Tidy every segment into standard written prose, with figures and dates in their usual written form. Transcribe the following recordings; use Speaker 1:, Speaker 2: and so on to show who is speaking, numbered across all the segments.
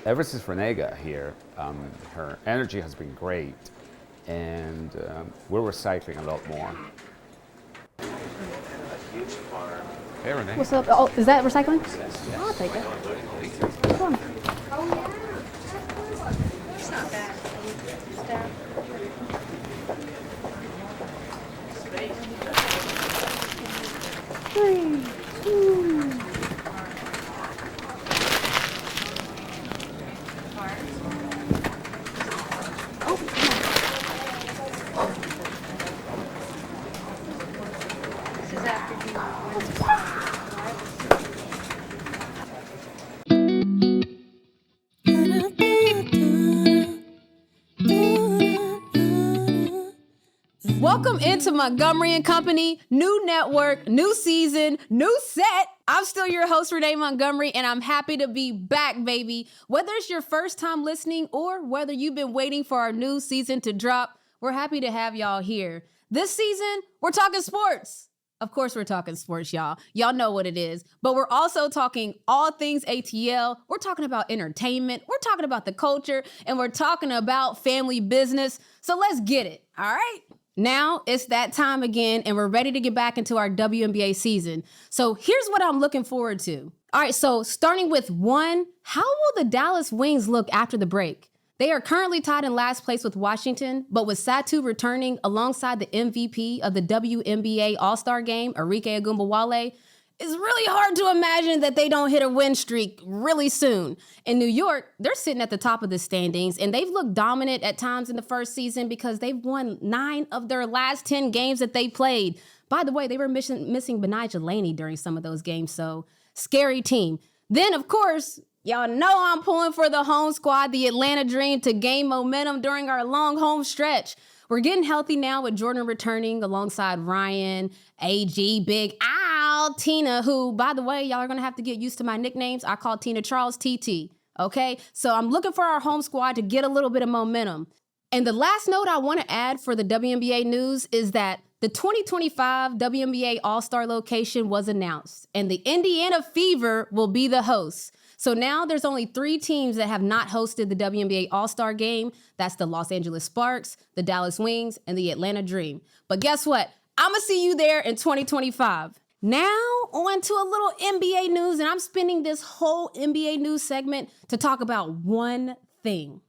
Speaker 1: ever since Renee got here, her energy has been great, and we're recycling a lot more. Hey, Renee.
Speaker 2: What's up? Oh, is that recycling?
Speaker 1: Yes.
Speaker 2: I'll take it.
Speaker 3: Oh, yeah. It's not bad.
Speaker 2: Three, two.
Speaker 3: This is after you.
Speaker 2: Welcome into Montgomery and Company, new network, new season, new set. I'm still your host, Renee Montgomery, and I'm happy to be back, baby. Whether it's your first time listening or whether you've been waiting for our new season to drop, we're happy to have y'all here. This season, we're talking sports. Of course, we're talking sports, y'all. Y'all know what it is. But we're also talking all things ATL. We're talking about entertainment. We're talking about the culture. And we're talking about family business. So let's get it, all right? Now it's that time again, and we're ready to get back into our WNBA season. So here's what I'm looking forward to. All right, so starting with one, how will the Dallas Wings look after the break? They are currently tied in last place with Washington, but with Satu returning alongside the MVP of the WNBA All-Star Game, Arike Ogunbowale, it's really hard to imagine that they don't hit a win streak really soon. In New York, they're sitting at the top of the standings, and they've looked dominant at times in the first season because they've won 9 of their last 10 games that they played. By the way, they were missing Benijah Laney during some of those games, so scary team. Then, of course, y'all know I'm pulling for the home squad, the Atlanta Dream, to gain momentum during our long home stretch. We're getting healthy now with Jordan returning alongside Ryan, AG, Big Al, Tina, who, by the way, y'all are going to have to get used to my nicknames. I call Tina Charles TT, okay? So I'm looking for our home squad to get a little bit of momentum. And the last note I want to add for the WNBA news is that the 2025 WNBA All-Star location was announced, and the Indiana Fever will be the host. So now there's only 3 teams that have not hosted the WNBA All-Star Game. That's the Los Angeles Sparks, the Dallas Wings, and the Atlanta Dream. But guess what? I'm going to see you there in 2025. Now on to a little NBA news, and I'm spending this whole NBA news segment to talk about one thing.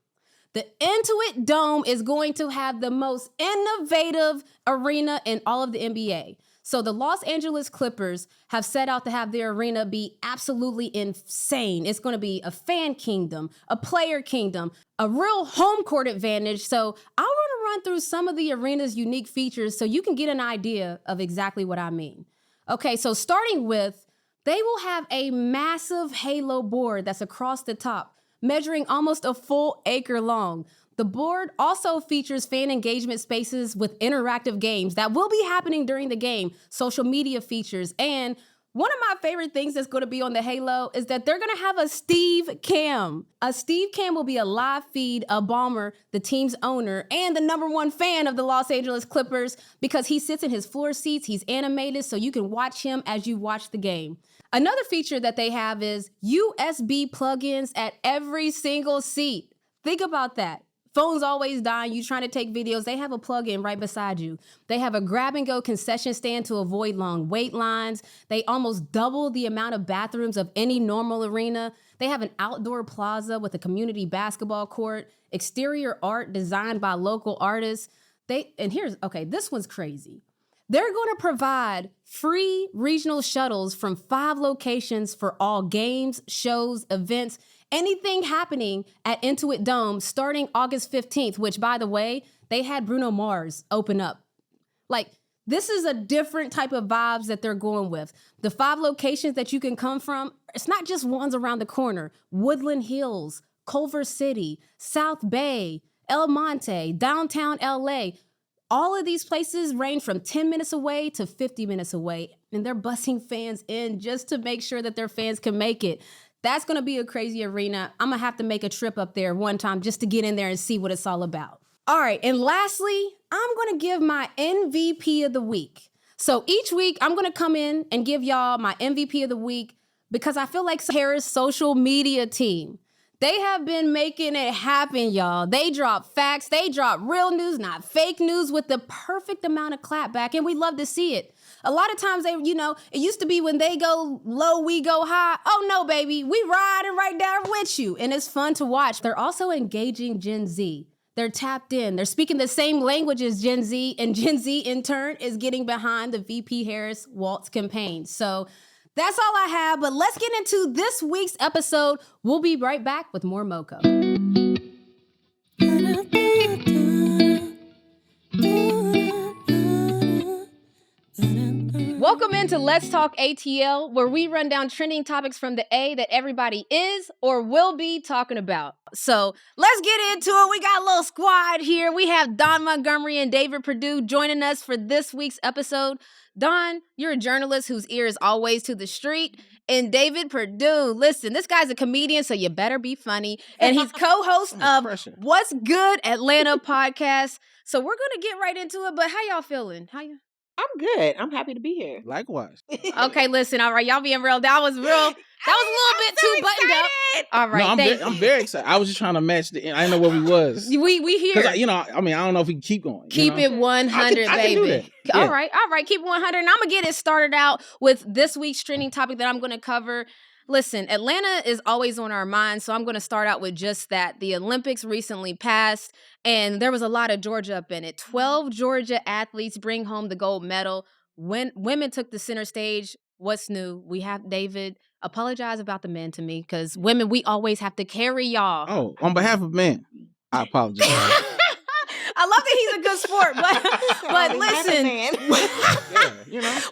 Speaker 2: The Intuit Dome is going to have the most innovative arena in all of the NBA. So the Los Angeles Clippers have set out to have their arena be absolutely insane. It's going to be a fan kingdom, a player kingdom, a real home court advantage. So I want to run through some of the arena's unique features so you can get an idea of exactly what I mean. Okay, so starting with, they will have a massive halo board that's across the top, measuring almost a full acre long. The board also features fan engagement spaces with interactive games that will be happening during the game, social media features, and one of my favorite things that's going to be on the Halo is that they're going to have a Steve Cam. A Steve Cam will be a live feed of Ballmer, the team's owner, and the #1 fan of the Los Angeles Clippers because he sits in his floor seats, he's animated, so you can watch him as you watch the game. Another feature that they have is USB plugins at every single seat. Think about that. Phone's always dying. You trying to take videos. They have a plug-in right beside you. They have a grab-and-go concession stand to avoid long wait lines. They almost double the amount of bathrooms of any normal arena. They have an outdoor plaza with a community basketball court, exterior art designed by local artists. This one's crazy. They're going to provide free regional shuttles from 5 locations for all games, shows, events, anything happening at Intuit Dome starting August 15th, which, by the way, they had Bruno Mars open up. This is a different type of vibes that they're going with. The 5 locations that you can come from, it's not just ones around the corner. Woodland Hills, Culver City, South Bay, El Monte, downtown LA. All of these places range from 10 minutes away to 50 minutes away, and they're busing fans in just to make sure that their fans can make it. That's going to be a crazy arena. I'm going to have to make a trip up there one time just to get in there and see what it's all about. All right, and lastly, I'm going to give my MVP of the week. So each week, I'm going to come in and give y'all my MVP of the week because I feel like Harris' social media team, They have been making it happen, y'all. They drop facts. They drop real news, not fake news, with the perfect amount of clapback, and we love to see it. A lot of times it used to be when they go low, we go high. Oh no, baby, we riding right there with you, and it's fun to watch. They're also engaging Gen Z. They're tapped in. They're speaking the same language as Gen Z, and Gen Z in turn is getting behind the VP Harris Waltz campaign. So that's all I have, but let's get into this week's episode. We'll be right back with more MoCo. Welcome into Let's Talk ATL, where we run down trending topics from the A that everybody is or will be talking about. So let's get into it. We got a little squad here. We have Don Montgomery and David Perdue joining us for this week's episode. Don, you're a journalist whose ear is always to the street. And David Perdue, listen, this guy's a comedian, so you better be funny. And he's co-host of What's Good Atlanta podcast. So we're going to get right into it, but how y'all feeling?
Speaker 4: I'm good. I'm happy to be here.
Speaker 5: Likewise.
Speaker 2: Okay, listen, all right, y'all being real. That was a little bit too buttoned up. All right,
Speaker 5: no, I'm very excited. I was just trying to match I didn't know where we was.
Speaker 2: We here.
Speaker 5: I don't know if we can keep going.
Speaker 2: Keep it 100,
Speaker 5: I can do
Speaker 2: baby.
Speaker 5: that. Yeah.
Speaker 2: All right, keep it 100. And I'm going to get it started out with this week's trending topic that I'm going to cover. Listen, Atlanta is always on our minds, so I'm going to start out with just that. The Olympics recently passed, and there was a lot of Georgia up in it. 12 Georgia athletes bring home the gold medal. When women took the center stage, what's new? We have David. Apologize about the men to me, because women, we always have to carry y'all.
Speaker 5: Oh, on behalf of men, I apologize.
Speaker 2: I love that he's a good sport, but listen,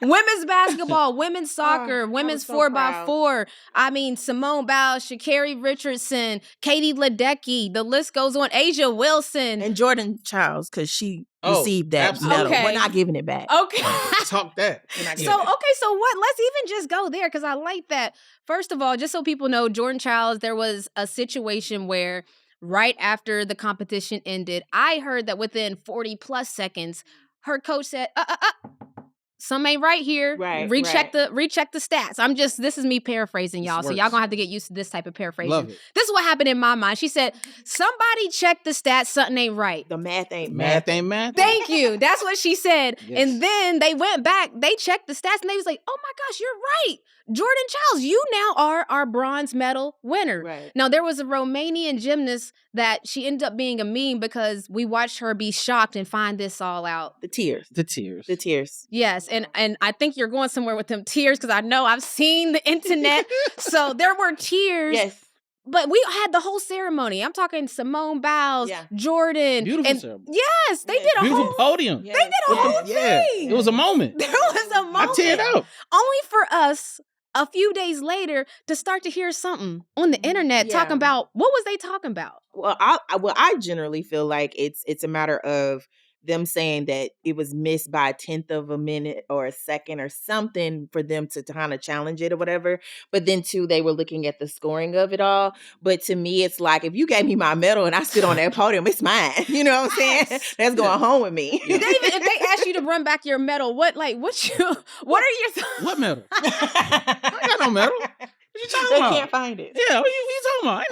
Speaker 2: women's basketball, women's soccer, women's 4x4. I mean, Simone Biles, Sha'Carri Richardson, Katie Ledecky, the list goes on. Asia Wilson.
Speaker 4: And Jordan Childs, because she received that medal.
Speaker 2: Okay.
Speaker 4: We're not giving it back.
Speaker 2: Okay.
Speaker 5: Talk that.
Speaker 2: So what? Let's even just go there, because I like that. First of all, just so people know, Jordan Childs, there was a situation where right after the competition ended, I heard that within 40 plus seconds, her coach said, some ain't right here.
Speaker 4: Right.
Speaker 2: Recheck the stats. This is me paraphrasing y'all. So y'all gonna have to get used to this type of paraphrasing.
Speaker 5: Love it.
Speaker 2: This is what happened in my mind. She said, somebody check the stats, something ain't right.
Speaker 4: The math ain't
Speaker 5: math. Ain't math.
Speaker 2: Thank you. That's what she said.
Speaker 5: Yes.
Speaker 2: And then they went back, they checked the stats, and they was like, oh my gosh, you're right. Jordan Childs, you now are our bronze medal winner.
Speaker 4: Right.
Speaker 2: Now, there was a Romanian gymnast that she ended up being a meme because we watched her be shocked and find this all out.
Speaker 4: The tears.
Speaker 2: Yes, and I think you're going somewhere with them tears, because I know I've seen the internet. So there were tears.
Speaker 4: Yes.
Speaker 2: But we had the whole ceremony. I'm talking Simone Biles, Jordan.
Speaker 5: Beautiful ceremony.
Speaker 2: Yes, they did a
Speaker 5: beautiful
Speaker 2: whole
Speaker 5: podium.
Speaker 2: They did a whole thing.
Speaker 5: It was a moment.
Speaker 2: There was a moment.
Speaker 5: I teared up.
Speaker 2: Only for us, a few days later, to start to hear something on the internet talking about, what was they talking about?
Speaker 4: Well, I generally feel like it's a matter of them saying that it was missed by a 10th of a minute or a second or something for them to kind of challenge it or whatever. But then too, they were looking at the scoring of it all. But to me, it's like, if you gave me my medal and I sit on that podium, it's mine. You know what I'm saying? That's going home with me.
Speaker 2: David, if they asked you to run back your medal, what are your thoughts?
Speaker 5: What medal? I ain't got no medal. What you talking about?
Speaker 4: They can't find it.
Speaker 5: Yeah, what you talking about?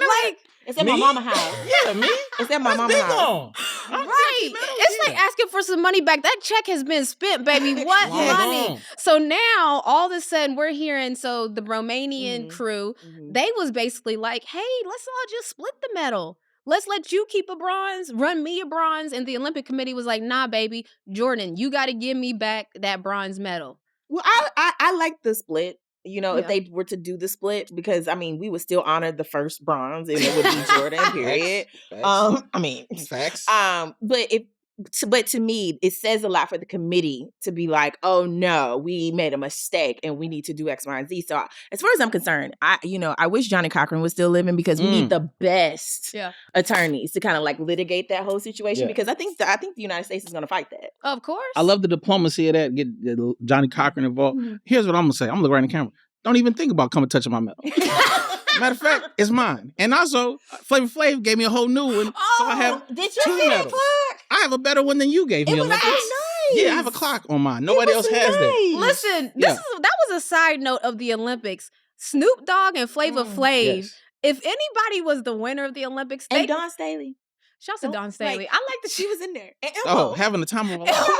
Speaker 4: It's at my mama house.
Speaker 5: Yeah, me?
Speaker 4: It's at my mama house.
Speaker 2: Right. It's like asking for some money back. That check has been spent, baby. What money? So now, all of a sudden, we're hearing, so the Romanian crew, they was basically like, hey, let's all just split the medal. Let's let you keep a bronze, run me a bronze. And the Olympic Committee was like, nah, baby, Jordan, you got to give me back that bronze medal.
Speaker 4: Well, I like the split. If they were to do the split, because we would still honor the first bronze, and it would be Jordan. Period.
Speaker 5: Facts.
Speaker 4: But to me, it says a lot for the committee to be like, oh no, we made a mistake and we need to do X, Y, and Z. So as far as I'm concerned, I wish Johnny Cochran was still living, because we need the best attorneys to kind of like litigate that whole situation. Because I think the United States is going to fight that.
Speaker 2: Of course.
Speaker 5: I love the diplomacy of that. Get Johnny Cochran involved. Here's what I'm gonna say. I'm gonna look right in the camera. Don't even think about coming touching my medal. Matter of fact, it's mine. And also, Flavor Flav gave me a whole new one, so I have
Speaker 4: did you
Speaker 5: 2
Speaker 4: see
Speaker 5: medals.
Speaker 4: that clock?
Speaker 5: I have a better one than you gave me.
Speaker 4: It was
Speaker 5: Olympics.
Speaker 4: nice.
Speaker 5: Yeah, I have a clock on mine. Nobody else has that.
Speaker 2: Listen, that was a side note of the Olympics. Snoop Dogg and Flavor Flav.
Speaker 5: Yes.
Speaker 2: if anybody was the winner of the Olympics,
Speaker 4: And Dawn Staley.
Speaker 2: shouts to Dawn Staley.
Speaker 4: Like,
Speaker 2: I like that
Speaker 4: she was in there. And
Speaker 5: Oh,
Speaker 4: Elmo.
Speaker 5: having the time of my
Speaker 4: Elmo.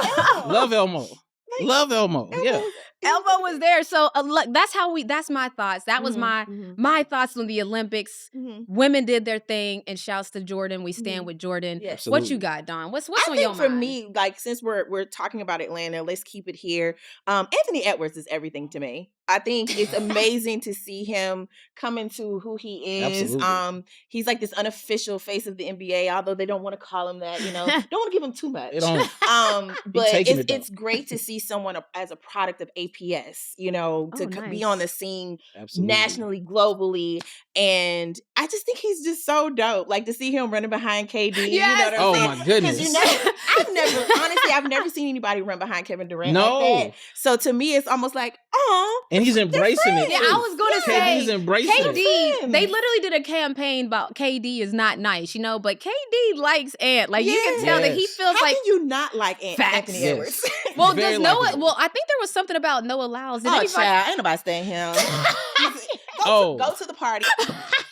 Speaker 5: life. Love Elmo.
Speaker 4: Like,
Speaker 5: Love Elmo. Yeah.
Speaker 2: Elmo was there. So that's my thoughts. That was my thoughts on the Olympics. Women did their thing, and shouts to Jordan. We stand with Jordan.
Speaker 4: Yes.
Speaker 2: What you got, Dawn? What's
Speaker 4: I
Speaker 2: on
Speaker 4: think
Speaker 2: your
Speaker 4: for
Speaker 2: mind?
Speaker 4: me, like, since we're talking about Atlanta, let's keep it here. Anthony Edwards is everything to me. I think it's amazing to see him come into who he is.
Speaker 5: Absolutely.
Speaker 4: He's like this unofficial face of the NBA, although they don't want to call him that, don't want to give him too much.
Speaker 5: They don't.
Speaker 4: But
Speaker 5: taking it,
Speaker 4: it's great to see someone as a product of APS, to be on the scene
Speaker 5: Absolutely.
Speaker 4: nationally, globally. And I just think he's just so dope. Like, to see him running behind KD.
Speaker 2: Yes.
Speaker 4: You know what I'm
Speaker 5: Oh,
Speaker 4: saying?
Speaker 5: my goodness.
Speaker 4: Because I've never seen anybody run behind Kevin Durant
Speaker 5: No.
Speaker 4: like that. So to me, it's almost like, oh.
Speaker 5: And he's embracing it.
Speaker 2: Yeah,
Speaker 5: too.
Speaker 2: I was going to say,
Speaker 5: KD's embracing it.
Speaker 2: KD, they literally did a campaign about KD is not nice, but KD likes Ant. Like, you can tell that he
Speaker 5: Yes.
Speaker 2: feels
Speaker 4: How
Speaker 2: like,
Speaker 4: can you not like Anthony
Speaker 5: Yes.
Speaker 4: Edwards?
Speaker 2: well,
Speaker 5: Very
Speaker 2: does Noah,
Speaker 5: likable.
Speaker 2: well, I think there was something about Noah Lyles. Did
Speaker 4: Oh,
Speaker 2: anybody-
Speaker 4: child, ain't nobody staying him. Go to the party.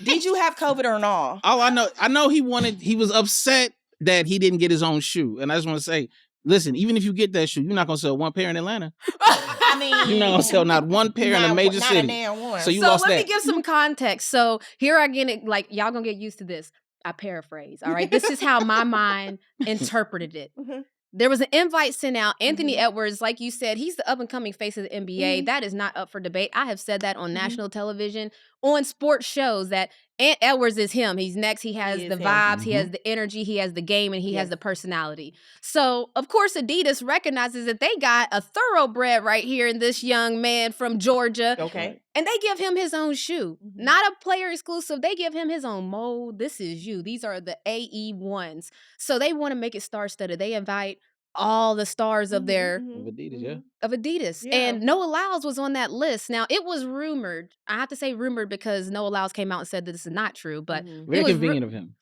Speaker 4: Did you have COVID or not?
Speaker 5: All I know he was upset that he didn't get his own shoe. And I just want to say, listen, even if you get that shoe, you're not going to sell one pair in Atlanta.
Speaker 4: I mean,
Speaker 5: You're not going to sell not one pair in a major
Speaker 4: not
Speaker 5: city.
Speaker 4: A damn one.
Speaker 5: So you
Speaker 2: So
Speaker 5: lost
Speaker 2: let
Speaker 5: that.
Speaker 2: me give some context. So here again, like, y'all gonna get used to this. I paraphrase, all right? This is how my mind interpreted it.
Speaker 4: Mhm.
Speaker 2: There was an invite sent out. Anthony Edwards, like you said, he's the up-and-coming face of the NBA. That is not up for debate. I have said that on national television, on sports shows, that Ant Edwards is him. He's next. He has
Speaker 4: He
Speaker 2: the
Speaker 4: is him.
Speaker 2: vibes. He has the energy. He has the game. And he has
Speaker 4: Yes.
Speaker 2: the personality. So, of course, Adidas recognizes that they got a thoroughbred right here in this young man from Georgia.
Speaker 4: Okay.
Speaker 2: And they give him his own shoe. Not a player exclusive. They give him his own mold. This is you. These are the AE1s. So they want to make it star-studded. They invite all the stars of their
Speaker 5: Of Adidas, yeah.
Speaker 2: of Adidas.
Speaker 4: Yeah.
Speaker 2: And Noah Lyles was on that list. Now, it was rumored. I have to say rumored because Noah Lyles came out and said that this is not true. But
Speaker 5: Very
Speaker 2: was
Speaker 5: convenient of him.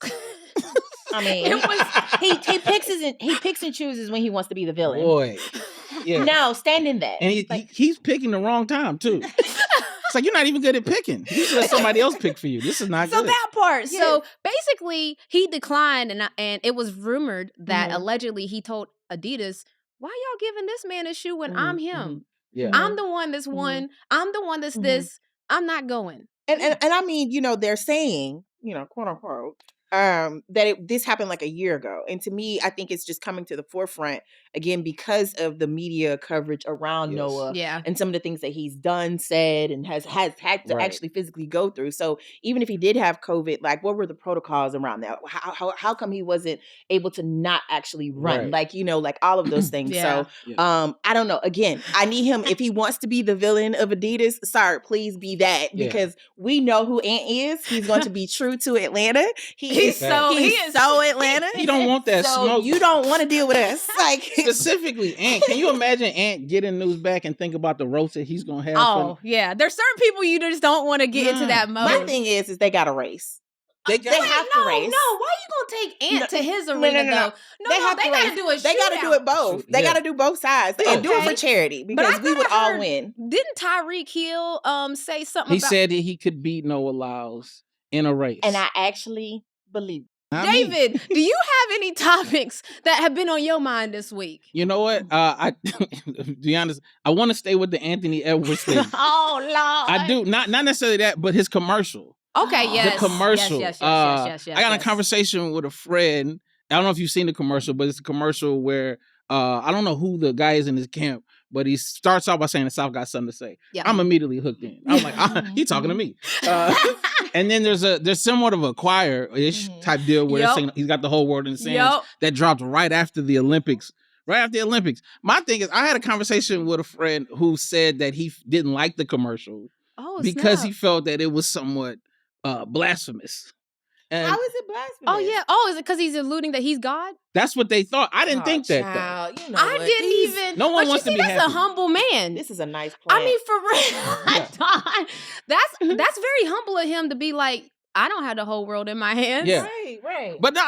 Speaker 4: I mean,
Speaker 2: It was-
Speaker 4: he picks and chooses when he wants to be the villain.
Speaker 5: Boy. Yeah.
Speaker 4: No, stand in that.
Speaker 5: And he's picking the wrong time, too. It's like, you're not even good at picking. You should let somebody else pick for you. This is not
Speaker 2: So
Speaker 5: good.
Speaker 2: that part. So basically, he declined, and it was rumored that allegedly he told Adidas, "Why y'all giving this man a shoe when I'm him?
Speaker 5: Yeah.
Speaker 2: I'm the one that's won. I'm the one that's this. I'm not going."
Speaker 4: And I mean, they're saying, quote unquote, that this happened like a year ago. And to me, I think it's just coming to the forefront again because of the media coverage around
Speaker 5: Yes.
Speaker 4: Noah
Speaker 2: Yeah.
Speaker 4: and some of the things that he's done, said, and has had to
Speaker 5: Right.
Speaker 4: actually physically go through. So even if he did have COVID, like, what were the protocols around that? How come he wasn't able to not actually run?
Speaker 5: Right.
Speaker 4: Like all of those things.
Speaker 2: Yeah.
Speaker 4: So I don't know. Again, I need him, if he wants to be the villain of Adidas, sorry, please be that,
Speaker 5: Yeah.
Speaker 4: because we know who Ant is. He's going to be true to Atlanta.
Speaker 2: He's so
Speaker 4: Atlanta.
Speaker 5: He don't want that
Speaker 4: So
Speaker 5: smoke.
Speaker 4: you don't want to deal with us. Like,
Speaker 5: Specifically, Ant. Can you imagine Ant getting news back and think about the roast that he's going to have?
Speaker 2: Oh, yeah. There's certain people you just don't want to get into that mode.
Speaker 4: my thing is they got a race.
Speaker 5: They
Speaker 4: They have to race.
Speaker 2: No, why you gonna take Ant to his arena
Speaker 4: no.
Speaker 2: though?
Speaker 4: They have to
Speaker 2: gotta
Speaker 4: race.
Speaker 2: do a
Speaker 4: They got to do it both. They
Speaker 5: Yeah.
Speaker 4: got to do both sides and do it for
Speaker 2: Okay.
Speaker 4: charity
Speaker 2: But I
Speaker 4: because we would
Speaker 2: thought I
Speaker 4: all
Speaker 2: heard-
Speaker 4: win.
Speaker 2: Didn't Tyreek Hill say something
Speaker 5: He
Speaker 2: about
Speaker 5: said that he could beat Noah Lyles in a race.
Speaker 4: And I actually believe.
Speaker 5: Not me.
Speaker 2: David, do you have any topics that have been on your mind this week?
Speaker 5: You know what? I to be honest, I want to stay with the Anthony Edwards thing.
Speaker 2: Oh Lord.
Speaker 5: I do not necessarily that, but his commercial.
Speaker 2: Okay, yes.
Speaker 5: The commercial.
Speaker 2: Yes.
Speaker 5: I got in a conversation with a friend. I don't know if you've seen the commercial, but it's a commercial where I don't know who the guy is in his camp, but he starts off by saying the South got something to say.
Speaker 2: Yeah.
Speaker 5: I'm immediately hooked in. I'm like, he talking to me. And then there's somewhat of a choir-ish type deal where they're
Speaker 2: Yup.
Speaker 5: singing, he's got the whole world in his hands.
Speaker 2: Yup.
Speaker 5: That dropped right after the Olympics. Right after the Olympics. My thing is, I had a conversation with a friend who said that he didn't like the commercial
Speaker 2: Oh,
Speaker 5: because
Speaker 2: snap.
Speaker 5: he felt that it was somewhat blasphemous. And
Speaker 4: How is it blasphemous?
Speaker 2: Oh yeah. Oh, is it because he's alluding that he's God?
Speaker 5: that's what they thought. I didn't think that, though.
Speaker 4: Child, you know
Speaker 2: I
Speaker 4: what?
Speaker 2: didn't
Speaker 4: These-
Speaker 2: even.
Speaker 5: No one
Speaker 2: but
Speaker 5: wants
Speaker 2: you
Speaker 5: to
Speaker 2: see,
Speaker 5: be
Speaker 2: that's
Speaker 5: happy.
Speaker 2: a humble man.
Speaker 4: This is a nice plan.
Speaker 2: I mean, for real, Don, that's very humble of him to be like, I don't have the whole world in my hands.
Speaker 5: Yeah.
Speaker 4: Right.
Speaker 5: But no,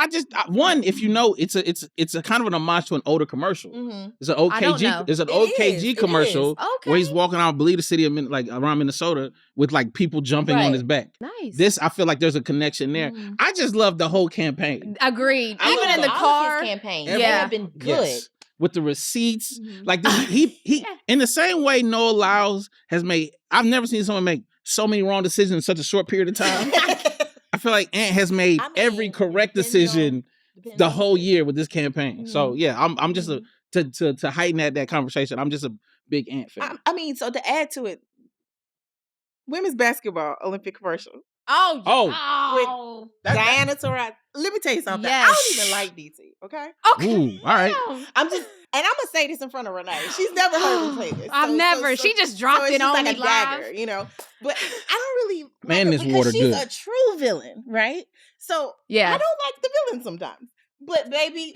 Speaker 5: one, if you know, it's a kind of an homage to an older commercial.
Speaker 4: Mm-hmm.
Speaker 5: It's an
Speaker 2: I don't know.
Speaker 5: OKG. It's an OKG commercial
Speaker 2: Okay.
Speaker 5: where he's walking out, believe the city of like around Minnesota with like people jumping on his back.
Speaker 2: Nice.
Speaker 5: This, I feel like there's a connection there.
Speaker 4: Mhm.
Speaker 5: I just love the whole campaign.
Speaker 2: Agreed.
Speaker 5: I
Speaker 2: Even
Speaker 5: love
Speaker 2: in the
Speaker 4: all of
Speaker 2: car.
Speaker 4: his campaigns,
Speaker 5: Yeah.
Speaker 4: they have been good.
Speaker 5: Yes. With the receipts,
Speaker 2: Mhm.
Speaker 5: like he in the same way Noah Lyles has made. I've never seen someone make so many wrong decisions in such a short period of time. I feel like Ant has made every correct decision the whole year with this campaign.
Speaker 4: Mhm.
Speaker 5: So yeah, I'm just to heighten that conversation. I'm just a big Ant fan.
Speaker 4: I mean, so to add to it, women's basketball Olympic commercial.
Speaker 2: Oh.
Speaker 4: Diana Taurasi. Let me tell you something. I
Speaker 2: Yes.
Speaker 4: don't even like DC. Okay.
Speaker 2: Okay.
Speaker 5: Ooh, all right.
Speaker 4: I'm just, and I'm gonna say this in front of Renee. She's never heard me play this.
Speaker 2: I've never. She just dropped
Speaker 4: it's
Speaker 2: it
Speaker 4: just
Speaker 2: on
Speaker 4: like
Speaker 2: me
Speaker 4: a
Speaker 2: live.
Speaker 4: dagger, you know. But I don't really
Speaker 5: Man,
Speaker 4: like
Speaker 5: this
Speaker 4: her
Speaker 5: water
Speaker 4: because she's
Speaker 5: good.
Speaker 4: a true villain, right? So
Speaker 2: Yeah.
Speaker 4: I don't like the villain sometimes. But baby,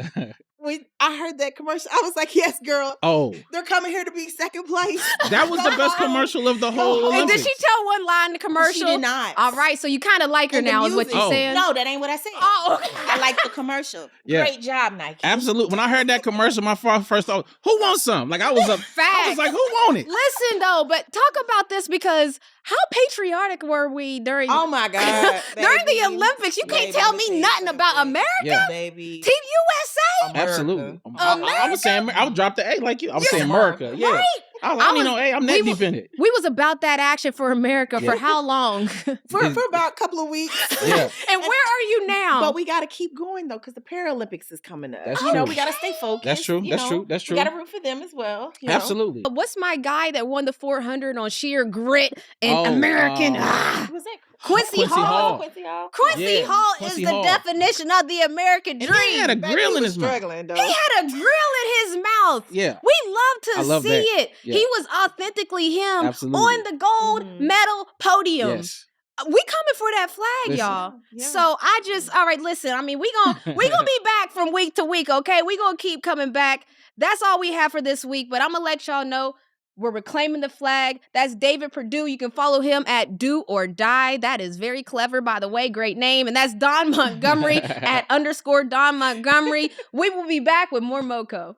Speaker 4: when I heard that commercial, I was like, yes, girl.
Speaker 5: Oh,
Speaker 4: They're coming here to be second place.
Speaker 5: that was the best commercial of the whole
Speaker 4: And
Speaker 2: And
Speaker 5: Olympics.
Speaker 2: did she tell one line in the commercial?
Speaker 4: She did not.
Speaker 2: All right, so you kind of like her
Speaker 4: And the
Speaker 2: now, is what
Speaker 4: music-
Speaker 2: you're
Speaker 5: Oh.
Speaker 2: saying?
Speaker 4: No, that ain't what I said.
Speaker 2: Oh, okay.
Speaker 4: I like the commercial.
Speaker 5: Yeah.
Speaker 4: Great job, Nike.
Speaker 5: Absolutely. When I heard that commercial, my first thought, who wants some? Like I was up. I
Speaker 2: Facts.
Speaker 5: was like, who want it?
Speaker 2: Listen though, but talk about this because how patriotic were we during
Speaker 4: Oh my God.
Speaker 2: during the
Speaker 4: baby.
Speaker 2: Olympics? You can't
Speaker 4: Baby,
Speaker 2: tell
Speaker 4: let me
Speaker 2: me
Speaker 4: tell you
Speaker 2: nothing about
Speaker 4: something.
Speaker 2: America.
Speaker 5: Yeah.
Speaker 4: Baby.
Speaker 2: Team USA.
Speaker 4: America.
Speaker 5: Absolutely. I was saying, I would drop the A like you. I was saying
Speaker 4: America.
Speaker 5: America. Yeah.
Speaker 2: Right.
Speaker 5: I don't need no A. I'm net
Speaker 2: we
Speaker 5: deep in it.
Speaker 2: We was about that action for America
Speaker 5: Yeah.
Speaker 2: for how long?
Speaker 4: For about a couple of weeks.
Speaker 5: Yeah.
Speaker 2: And where are you now?
Speaker 4: But we got to keep going though, because the Paralympics is coming up.
Speaker 5: That's
Speaker 4: You know,
Speaker 5: true.
Speaker 4: we got to stay focused.
Speaker 5: That's true.
Speaker 4: you
Speaker 5: That's
Speaker 4: know.
Speaker 5: true. That's true.
Speaker 4: We got to root for them as well. you know.
Speaker 5: Absolutely.
Speaker 2: What's my guy that won the 400 on sheer grit and
Speaker 5: Oh,
Speaker 2: American?
Speaker 4: Who was that?
Speaker 2: Quincy Hall.
Speaker 4: Quincy Hall.
Speaker 2: Quincy
Speaker 5: Yeah,
Speaker 2: Hall
Speaker 5: Quincy
Speaker 2: is the
Speaker 5: Hall.
Speaker 2: definition of the American
Speaker 5: And
Speaker 2: dream.
Speaker 5: he had a
Speaker 4: Baby,
Speaker 5: grill
Speaker 4: he
Speaker 5: in
Speaker 4: was
Speaker 5: his mouth.
Speaker 4: struggling, though.
Speaker 2: He had a grill in his mouth.
Speaker 5: Yeah.
Speaker 2: We love to
Speaker 5: I love
Speaker 2: see
Speaker 5: that.
Speaker 2: it.
Speaker 5: Yeah.
Speaker 2: He was authentically him
Speaker 5: Absolutely.
Speaker 2: on the gold
Speaker 4: Mhm.
Speaker 2: medal podium.
Speaker 5: Yes.
Speaker 2: We coming for that flag,
Speaker 5: Listen.
Speaker 2: y'all.
Speaker 4: Yeah.
Speaker 2: So I just, all right, listen, I mean, we gonna be back from week to week, okay? We gonna keep coming back. That's all we have for this week, but I'm gonna let y'all know we're reclaiming the flag. That's David Perdue. You can follow him at Do or Die. That is very clever, by the way. Great name. And that's Don Montgomery at _ Don Montgomery. We will be back with more MoCo.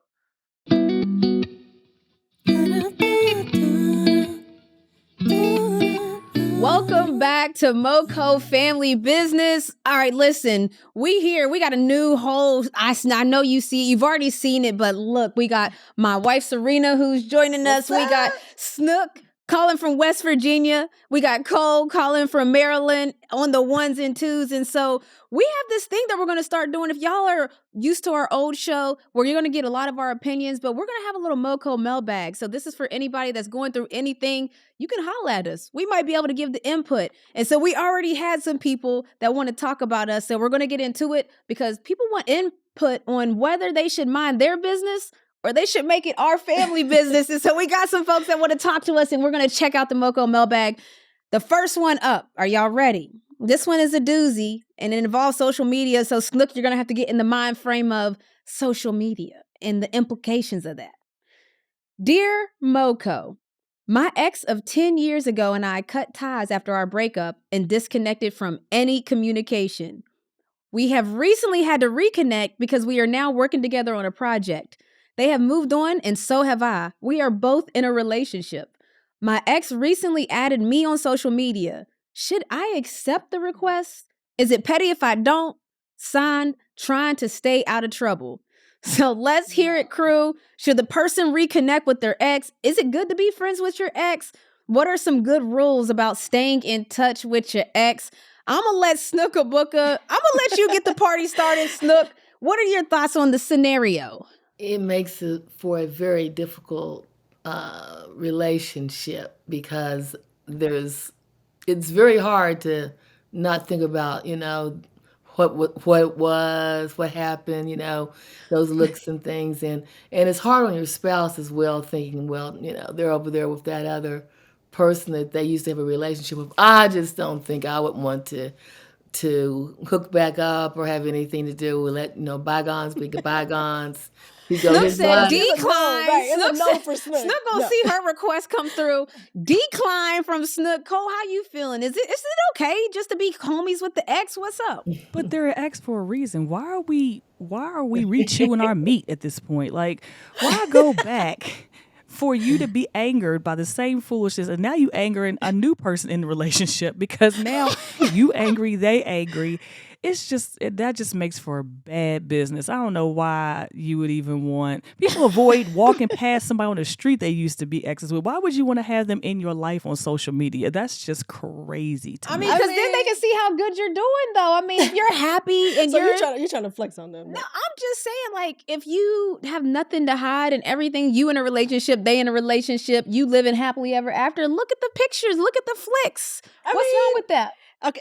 Speaker 2: Welcome back to MoCo Family Business. All right, listen, we got a new whole, I know you've already seen it, but look, we got my wife Sirena who's joining us. We got Snook calling from West Virginia. We got Cole calling from Maryland on the 1s and 2s. And so we have this thing that we're going to start doing. If y'all are used to our old show where you're going to get a lot of our opinions, but we're going to have a little MoCo mailbag. So this is for anybody that's going through anything. You can holler at us. We might be able to give the input. And so we already had some people that want to talk about us. So we're going to get into it because people want input on whether they should mind their business or they should make it our family business. And so we got some folks that want to talk to us, and we're going to check out the MoCo mailbag. The first one up. Are y'all ready? This one is a doozy, and it involves social media. So, Snook, you're going to have to get in the mind frame of social media and the implications of that. Dear MoCo, my ex of 10 years ago and I cut ties after our breakup and disconnected from any communication. We have recently had to reconnect because we are now working together on a project. They have moved on, and so have I. We are both in a relationship. My ex recently added me on social media. Should I accept the request? Is it petty if I don't? Signed, trying to stay out of trouble. So let's hear it, crew. Should the person reconnect with their ex? Is it good to be friends with your ex? What are some good rules about staying in touch with your ex? I'm going to let Snooka-Booka, I'm going to let you get the party started, Snook. What are your thoughts on the scenario?
Speaker 6: It makes it for a very difficult relationship because it's very hard to not think about, what it was, what happened, those looks and things. And it's hard on your spouse as well, thinking, well, they're over there with that other person that they used to have a relationship with. I just don't think I would want to to hook back up or have anything to do with bygones be bygones. He go
Speaker 2: Snook
Speaker 6: his
Speaker 2: said
Speaker 6: life.
Speaker 2: decline.
Speaker 7: Right, it's a
Speaker 2: Snook
Speaker 7: no
Speaker 2: said-
Speaker 7: for Snook.
Speaker 2: Snook gonna
Speaker 7: No.
Speaker 2: see her request come through. Decline from Snook. Cole, how you feeling? Is it okay just to be homies with the ex? What's up?
Speaker 8: But they're an ex for a reason. Why are we re-chewing our meat at this point? Like, why go back for you to be angered by the same foolishness, and now you angering a new person in the relationship because now you angry, they angry. It's just that just makes for a bad business. I don't know why you would even want people avoid walking past somebody on the street they used to be exes with. Why would you want to have them in your life on social media? That's just crazy to
Speaker 2: I
Speaker 8: me.
Speaker 2: mean, because then they can see how good you're doing, though. I mean, if you're happy and
Speaker 7: So
Speaker 2: you're
Speaker 7: you're trying to flex on them.
Speaker 2: No, I'm just saying, like, if you have nothing to hide and everything, you in a relationship, they in a relationship, you living happily ever after, look at the pictures, look at the flicks. What's wrong with that?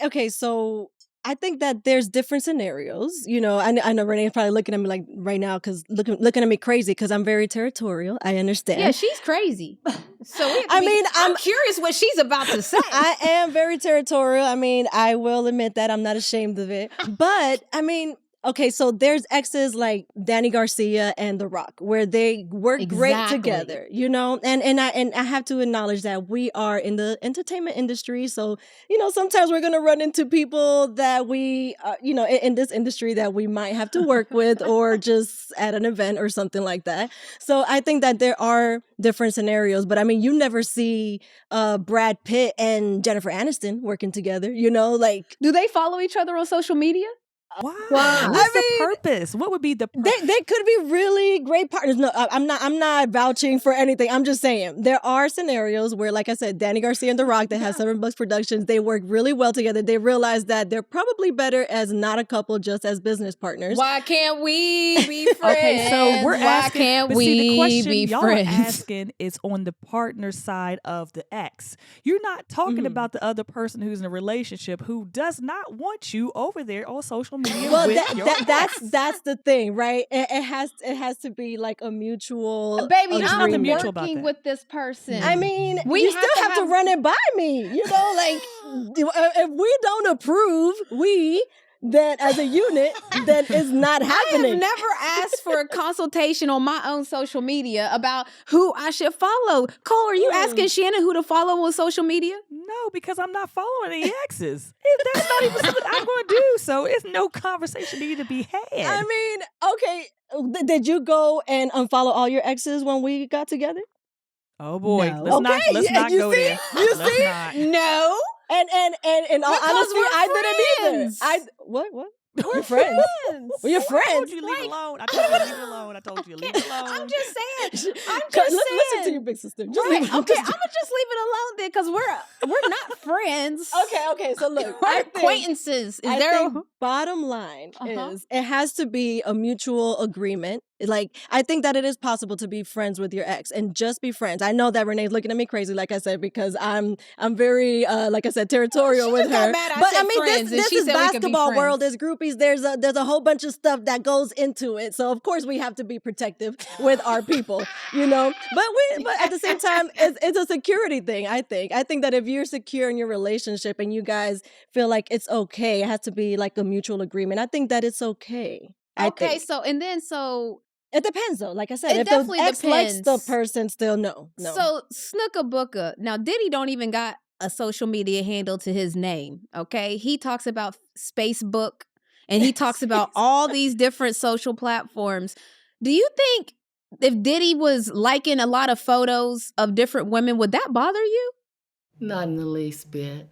Speaker 7: Okay, so I think that there's different scenarios. I know Renee's probably looking at me like right now because looking at me crazy because I'm very territorial. I understand.
Speaker 2: Yeah, she's crazy. So
Speaker 7: I'm
Speaker 2: I'm curious what she's about to say.
Speaker 7: I am very territorial. I mean, I will admit that I'm not ashamed of it. But I mean, okay, so there's exes like Danny Garcia and The Rock, where they work great
Speaker 2: Exactly.
Speaker 7: together, and I have to acknowledge that we are in the entertainment industry, so sometimes we're gonna run into people that we, in this industry that we might have to work with, or just at an event or something like that. So I think that there are different scenarios, but I mean, you never see Brad Pitt and Jennifer Aniston working together, like.
Speaker 2: Do they follow each other on social media?
Speaker 8: Why?
Speaker 6: Wow.
Speaker 8: What's
Speaker 7: I
Speaker 8: the
Speaker 7: mean,
Speaker 8: purpose? What would be the purpose?
Speaker 7: They could be really great partners. No, I'm not vouching for anything. I'm just saying there are scenarios where, like I said, Danny Garcia and The Rock, that has $7 Productions, they work really well together. They realize that they're probably better as not a couple, just as business partners.
Speaker 2: Why can't we be friends?
Speaker 8: Okay, so we're
Speaker 2: Why
Speaker 8: asking.
Speaker 2: can't
Speaker 8: but
Speaker 2: we
Speaker 8: see, the question
Speaker 2: be
Speaker 8: y'all
Speaker 2: friends?
Speaker 8: are asking is on the partner side of the ex. You're not talking about the other person who's in a relationship who does not want you over there on social media.
Speaker 7: Well,
Speaker 8: with your ex.
Speaker 7: that's the thing, right? It has to be like a mutual.
Speaker 2: Baby,
Speaker 8: There's
Speaker 2: I'm
Speaker 8: nothing mutual about
Speaker 2: working
Speaker 8: that.
Speaker 2: with this person.
Speaker 7: I mean,
Speaker 2: We
Speaker 7: you
Speaker 2: have
Speaker 7: still
Speaker 2: to
Speaker 7: have to
Speaker 2: have-
Speaker 7: run it by me. Like if we don't approve, then as a unit, then it's not
Speaker 2: I
Speaker 7: happening.
Speaker 2: have never asked for a consultation on my own social media about who I should follow. Cole, are you asking Shannon who to follow on social media?
Speaker 8: No, because I'm not following any exes. That's not even something I'm going to do. So it's no conversation need to be had.
Speaker 7: I mean, okay, did you go and unfollow all your exes when we got together?
Speaker 8: Oh boy,
Speaker 2: No.
Speaker 8: let's
Speaker 7: yeah,
Speaker 8: not
Speaker 7: you
Speaker 8: go
Speaker 7: see?
Speaker 8: there.
Speaker 7: You
Speaker 8: Let's
Speaker 7: see?
Speaker 8: not.
Speaker 2: No.
Speaker 7: And in all
Speaker 2: Because
Speaker 7: honesty,
Speaker 2: we're
Speaker 7: I didn't
Speaker 2: friends.
Speaker 7: either. What? We're friends. We're your
Speaker 8: I told
Speaker 7: friends.
Speaker 8: you to leave it alone. I told you to leave it alone. I told you to leave it alone.
Speaker 2: I'm just saying.
Speaker 7: Listen to your big sister. Just
Speaker 2: Right.
Speaker 7: leave it-
Speaker 2: Okay, I'm gonna just leave it alone then, because we're not friends.
Speaker 7: Okay. So look,
Speaker 2: We're
Speaker 7: I think-
Speaker 2: acquaintances. Is
Speaker 7: I
Speaker 2: there?
Speaker 7: think bottom line
Speaker 2: Uh-huh.
Speaker 7: is it has to be a mutual agreement. Like, I think that it is possible to be friends with your ex and just be friends. I know that Renee's looking at me crazy, like I said, because I'm very, like I said, territorial
Speaker 2: She
Speaker 7: with
Speaker 2: just got
Speaker 7: her.
Speaker 2: mad I
Speaker 7: But
Speaker 2: said
Speaker 7: I mean,
Speaker 2: friends, and
Speaker 7: this
Speaker 2: she
Speaker 7: is
Speaker 2: said we could be
Speaker 7: basketball world.
Speaker 2: friends.
Speaker 7: There's groupies. There's a whole bunch of stuff that goes into it. So of course we have to be protective with our people, But at the same time, it's a security thing. I think that if you're secure in your relationship and you guys feel like it's okay, it has to be like a mutual agreement. I think that it's okay. I
Speaker 2: Okay,
Speaker 7: think.
Speaker 2: so
Speaker 7: It depends though. Like I said,
Speaker 2: It
Speaker 7: if the
Speaker 2: definitely
Speaker 7: ex likes the
Speaker 2: depends.
Speaker 7: person, still no.
Speaker 2: So Snooka Booka. Now Diddy don't even got a social media handle to his name. Okay, he talks about Spacebook, and he talks about all these different social platforms. Do you think if Diddy was liking a lot of photos of different women, would that bother you?
Speaker 6: Not in the least bit.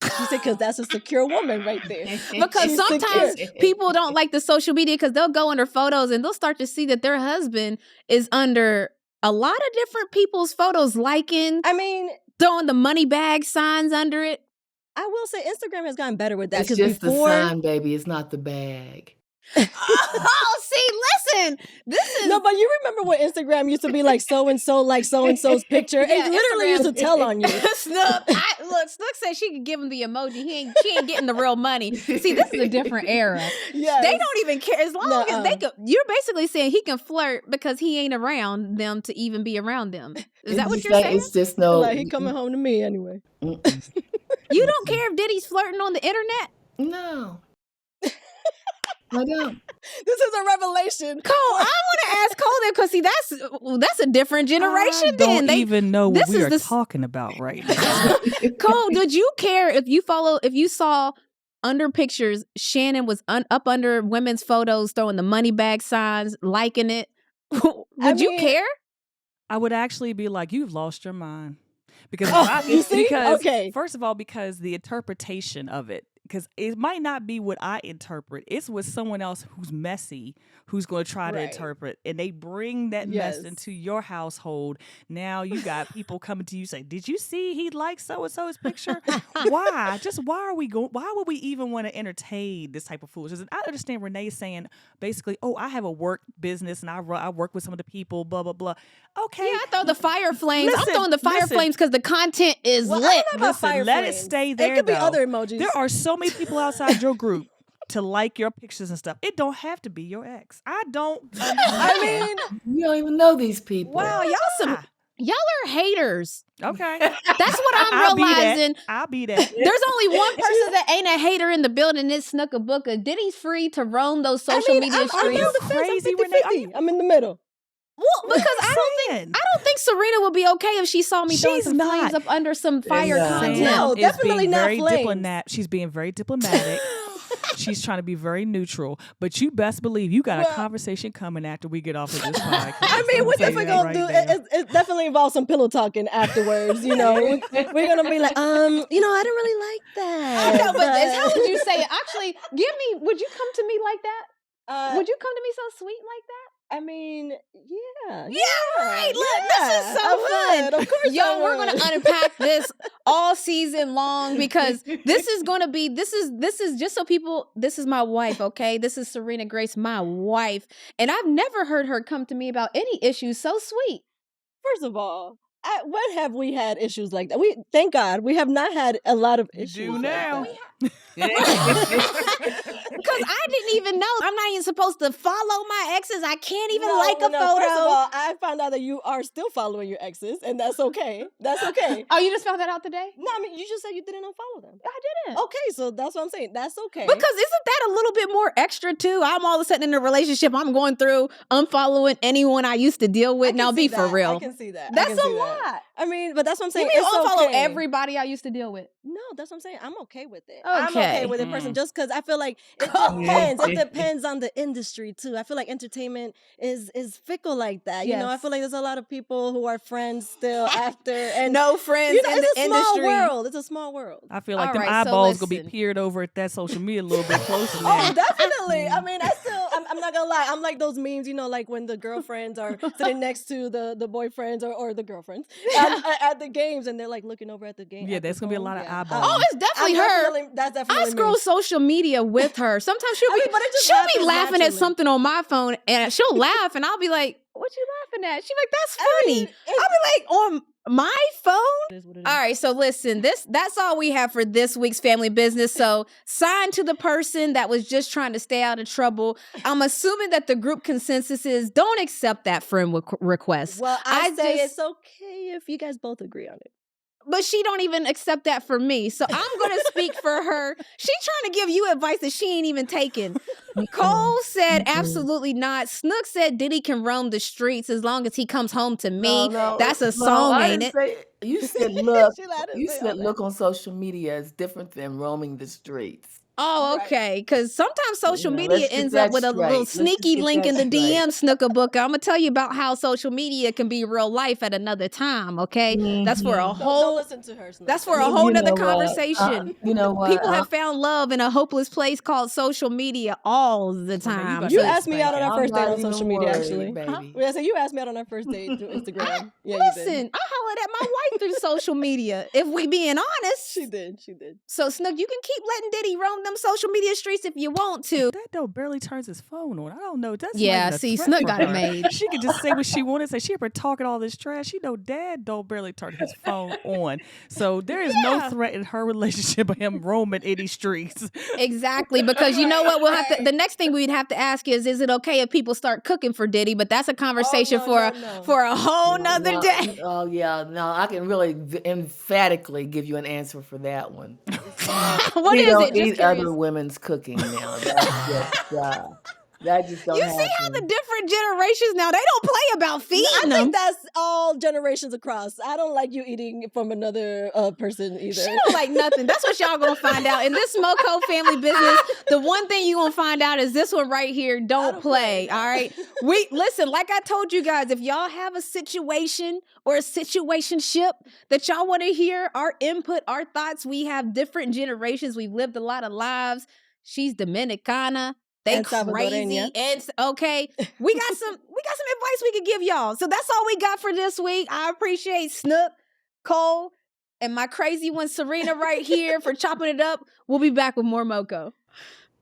Speaker 7: You said because that's a secure woman right there.
Speaker 2: Because
Speaker 7: She's
Speaker 2: sometimes
Speaker 7: secure.
Speaker 2: people don't like the social media because they'll go under photos and they'll start to see that their husband is under a lot of different people's photos, liking,
Speaker 7: I mean,
Speaker 2: throwing the money bag signs under it.
Speaker 7: I will say Instagram has gotten better with that
Speaker 6: It's
Speaker 7: because
Speaker 6: just
Speaker 7: before.
Speaker 6: the sign, baby. It's not the bag.
Speaker 2: Oh, see, listen, this is
Speaker 7: No, but you remember when Instagram used to be like so and so's picture?
Speaker 2: Yeah,
Speaker 7: It literally
Speaker 2: Instagram.
Speaker 7: used to tell on you.
Speaker 2: Snook. Snook said she could give him the emoji. She ain't getting the real money. See, this is a different era.
Speaker 7: Yes.
Speaker 2: They don't even care as long as they could. You're basically saying he can flirt because he ain't around them to even be around them. Is that what you're saying?
Speaker 6: It's just no.
Speaker 7: Like he coming home to me anyway.
Speaker 6: Mm-mm.
Speaker 2: You don't care if Diddy's flirting on the internet?
Speaker 6: No. I don't.
Speaker 7: This is a revelation.
Speaker 2: Cole, I want to ask Cole that because see, that's a different generation.
Speaker 8: I don't
Speaker 2: then
Speaker 8: even know what
Speaker 2: this
Speaker 8: we
Speaker 2: is
Speaker 8: are
Speaker 2: the-
Speaker 8: talking about right now.
Speaker 2: Cole, did you care if you saw under pictures Shannon was up under women's photos throwing the money bag signs, liking it? Would you care?
Speaker 8: I would actually be like, you've lost your mind. Because,
Speaker 7: you see?
Speaker 8: because
Speaker 7: Okay.
Speaker 8: first of all, because the interpretation of it, because it might not be what I interpret. It's with someone else who's messy, who's going to try to
Speaker 7: Right.
Speaker 8: interpret. And they bring that
Speaker 7: Yes.
Speaker 8: mess into your household. Now you got people coming to you say, did you see he liked so-and-so's picture? Why? Just why would we even want to entertain this type of foolishness? And I understand Renee saying basically, oh, I have a work business and I work with some of the people, blah, blah, blah. Okay.
Speaker 2: Yeah, I throw the fire flames.
Speaker 8: Listen,
Speaker 2: I'm throwing the fire
Speaker 8: listen.
Speaker 2: flames because the content is
Speaker 7: Well, I
Speaker 2: lit.
Speaker 7: don't know about
Speaker 8: Listen,
Speaker 7: fire
Speaker 8: let it
Speaker 7: flames.
Speaker 8: stay there,
Speaker 7: It could be
Speaker 8: though.
Speaker 7: other emojis.
Speaker 8: There are so many people outside your group to like your pictures and stuff. It don't have to be your ex. I don't.
Speaker 7: I mean,
Speaker 6: You don't even know these people.
Speaker 2: Wow, y'all are haters.
Speaker 8: Okay.
Speaker 2: That's what I'm
Speaker 8: I'll be that.
Speaker 2: realizing.
Speaker 8: I'll be that.
Speaker 2: There's only one person that ain't a hater in the building. It's Snooker Booker. Diddy's free to roam those social media
Speaker 7: I'm
Speaker 2: streets.
Speaker 7: on the fence.
Speaker 8: Crazy,
Speaker 7: I'm
Speaker 8: Renee.
Speaker 7: 50-50. I'm in the middle.
Speaker 2: Well, because I
Speaker 8: saying?
Speaker 2: don't think Sirena would be okay if she saw me throwing
Speaker 8: She's
Speaker 2: some flames
Speaker 8: not.
Speaker 2: up under some fire
Speaker 6: Yeah.
Speaker 2: content.
Speaker 7: No,
Speaker 8: Sam is
Speaker 7: definitely
Speaker 8: being
Speaker 7: not
Speaker 8: very
Speaker 7: flames.
Speaker 8: She's being very diplomatic. She's trying to be very neutral. But you best believe you got a conversation coming after we get off of this podcast.
Speaker 7: I mean, we're
Speaker 8: I'm
Speaker 7: definitely
Speaker 8: saying
Speaker 7: gonna
Speaker 8: that
Speaker 7: do
Speaker 8: right now.
Speaker 7: it definitely involves some pillow talking afterwards, you know. We're gonna be like, I don't really like that.
Speaker 2: I know, but how would you say it? Actually, would you come to me like that? Would you come to me so sweet like that?
Speaker 7: I mean, yeah.
Speaker 2: Yeah, right. Look, this is so
Speaker 7: I
Speaker 2: fun.
Speaker 7: would. Of course,
Speaker 2: Yo,
Speaker 7: I
Speaker 2: we're
Speaker 7: would.
Speaker 2: gonna unpack this all season long because this is just so people. This is my wife, okay? This is Serena Grace, my wife, and I've never heard her come to me about any issues so sweet.
Speaker 7: First of all, when have we had issues like that? Thank God, we have not had a lot of issues.
Speaker 8: do
Speaker 7: like
Speaker 8: now.
Speaker 7: that.
Speaker 2: Because I didn't even know. I'm not even supposed to follow my exes. I can't even like a photo.
Speaker 7: First of all, I found out that you are still following your exes, and that's okay. That's okay.
Speaker 2: Oh, you just found that out today?
Speaker 7: No, I mean, you just said you didn't unfollow them.
Speaker 2: I didn't.
Speaker 7: Okay, so that's what I'm saying. That's okay.
Speaker 2: Because isn't that a little bit more extra too? I'm all of a sudden in a relationship. I'm going through unfollowing anyone I used to deal with. Now be for real.
Speaker 7: I can see that.
Speaker 2: That's
Speaker 7: I can see
Speaker 2: a
Speaker 7: that.
Speaker 2: lot.
Speaker 7: I mean, but that's what I'm saying.
Speaker 2: You mean
Speaker 7: It's
Speaker 2: unfollow
Speaker 7: okay.
Speaker 2: everybody I used to deal with?
Speaker 7: No, that's what I'm saying. I'm okay with it. I'm
Speaker 2: Okay.
Speaker 7: okay with it, person. Just because I feel like it depends. It depends on the industry too. I feel like entertainment is fickle like that. You know, I
Speaker 2: Yes.
Speaker 7: feel like there's a lot of people who are friends still after, and
Speaker 2: No friends
Speaker 7: you know,
Speaker 2: in
Speaker 7: it's
Speaker 2: the
Speaker 7: a small
Speaker 2: industry.
Speaker 7: world. It's a small world.
Speaker 8: I feel like
Speaker 2: All
Speaker 8: them
Speaker 2: right, so
Speaker 8: eyeballs gonna be
Speaker 2: listen.
Speaker 8: peered over at that social media a little bit closer
Speaker 7: Oh,
Speaker 8: now.
Speaker 7: definitely. I mean, I'm not gonna lie. I'm like those memes, you know, like when the girlfriends are sitting next to the boyfriends or the girlfriends at the games, and they're like looking over at the game.
Speaker 8: Yeah,
Speaker 7: at the
Speaker 8: there's gonna be a
Speaker 7: phone.
Speaker 8: lot of
Speaker 7: Yeah.
Speaker 8: eyeballs.
Speaker 2: Oh, it's definitely her.
Speaker 7: That's definitely
Speaker 2: I scroll
Speaker 7: me.
Speaker 2: social media with her. Sometimes she'll
Speaker 7: I
Speaker 2: be,
Speaker 7: mean, but it just
Speaker 2: she'll be
Speaker 7: happens
Speaker 2: laughing at
Speaker 7: naturally.
Speaker 2: something on my phone, and she'll laugh, and I'll be like, "What you laughing at?" She's like, "That's funny."
Speaker 7: mean,
Speaker 2: I'll be like, "On my phone."
Speaker 7: It is what it is.
Speaker 2: All right, so listen, that's all we have for this week's family business. So sign to the person that was just trying to stay out of trouble. I'm assuming that the group consensus is don't accept that friend request.
Speaker 7: Well, I say
Speaker 2: just-
Speaker 7: it's okay if you guys both agree on it.
Speaker 2: But she don't even accept that for me. So I'm going to speak for her. She trying to give you advice that she ain't even taking. Cole said absolutely not. Snook said Diddy can roam the streets as long as he comes home to me.
Speaker 6: No,
Speaker 2: That's a
Speaker 6: no,
Speaker 2: song,
Speaker 6: I
Speaker 2: ain't
Speaker 6: didn't
Speaker 2: it?
Speaker 6: say- you said look.
Speaker 7: She lied to
Speaker 6: You
Speaker 7: say all
Speaker 6: said
Speaker 7: that.
Speaker 6: look on social media is different than roaming the streets.
Speaker 2: Oh,
Speaker 7: Right.
Speaker 2: okay. Because sometimes social
Speaker 6: Yeah,
Speaker 2: media
Speaker 6: let's get
Speaker 2: ends
Speaker 6: that
Speaker 2: up with a
Speaker 6: straight.
Speaker 2: little
Speaker 6: Let's just
Speaker 2: sneaky
Speaker 6: get
Speaker 2: link
Speaker 6: that
Speaker 2: in the
Speaker 6: straight.
Speaker 2: DM, Snooker Booker. I'm going to tell you about how social media can be real life at another time, okay? That's for a
Speaker 7: Don't
Speaker 2: whole...
Speaker 7: listen to her. Snook.
Speaker 2: That's for a
Speaker 6: You
Speaker 2: whole
Speaker 6: know
Speaker 2: nother
Speaker 6: what?
Speaker 2: conversation.
Speaker 6: You know what?
Speaker 2: People have found love in a hopeless place called social media all the time.
Speaker 8: better
Speaker 7: You
Speaker 8: So
Speaker 7: asked me out on our
Speaker 6: I'm
Speaker 7: first date
Speaker 6: not
Speaker 7: on
Speaker 6: even
Speaker 7: social media,
Speaker 6: worried,
Speaker 7: actually.
Speaker 6: baby.
Speaker 7: Yeah, so you asked me out on our first date through Instagram. Yeah, you
Speaker 2: Listen,
Speaker 7: did.
Speaker 2: I hollered at my wife through social media, if we being honest.
Speaker 7: She did. She did.
Speaker 2: So, Snook, you can keep letting Diddy roam them social media streets if you want to.
Speaker 8: That though barely turns his phone on. I don't know. That's
Speaker 2: Yeah,
Speaker 8: not even a
Speaker 2: see,
Speaker 8: threat
Speaker 2: Snook
Speaker 8: for
Speaker 2: got it
Speaker 8: her.
Speaker 2: made.
Speaker 8: She could just say what she wanted to say. She ever talking all this trash. She know Dad don't barely turn his phone on. So there is no threat in her relationship of him roaming any streets.
Speaker 2: Exactly, because you know what? We'll have to. The next thing we'd have to ask is it okay if people start cooking for Diddy? But that's a conversation
Speaker 7: no.
Speaker 2: for a whole nother
Speaker 6: No,
Speaker 2: day.
Speaker 6: Oh yeah, no, I can really emphatically give you an answer for that one.
Speaker 2: What is it? Just
Speaker 6: Either other women's cooking now. That's just, that just don't
Speaker 2: You
Speaker 6: happen.
Speaker 2: see how the different generations now, they don't play about feeding
Speaker 7: I
Speaker 2: them.
Speaker 7: think that's all generations across. I don't like you eating from another person either.
Speaker 2: She don't like nothing. That's what y'all gonna find out. In this MoCo family business, the one thing you gonna find out is this one right here, don't play, all right? Listen, like I told you guys, if y'all have a situation or a situationship that y'all wanna hear, our input, our thoughts, we have different generations. We've lived a lot of lives. She's Dominicana. They
Speaker 7: And
Speaker 2: crazy.
Speaker 7: Salvadoriana.
Speaker 2: And okay, we got some advice we could give y'all. So that's all we got for this week. I appreciate Snook, Cole, and my crazy one, Sirena, right here for chopping it up. We'll be back with more MoCo.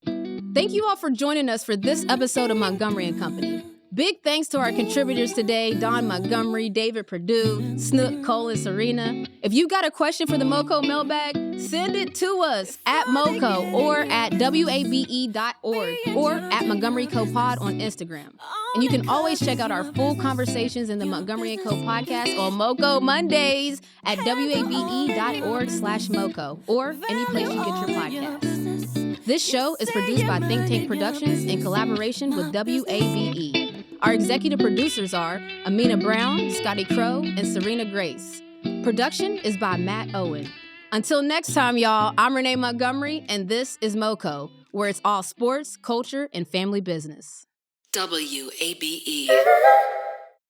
Speaker 2: Thank you all for joining us for this episode of Montgomery and Company. Big thanks to our contributors today, Don Montgomery, David Perdue, Snook, Cole, and Sirena. If you got a question for the MoCo Mailbag, send it to us at MoCo or at WABE.org or at Montgomery Co Pod on Instagram. And you can always check out our full conversations in the Montgomery and Co podcast on MoCo Mondays at WABE.org/MoCo or any place you get your podcasts. This show is produced by Think Tank Productions in collaboration with WABE. Our executive producers are Amena Brown, Scotty Crowe, and Serena Grace. Production is by Matt Owen. Until next time, y'all, I'm Renee Montgomery, and this is MoCo, where it's all sports, culture, and family business.
Speaker 9: WABE.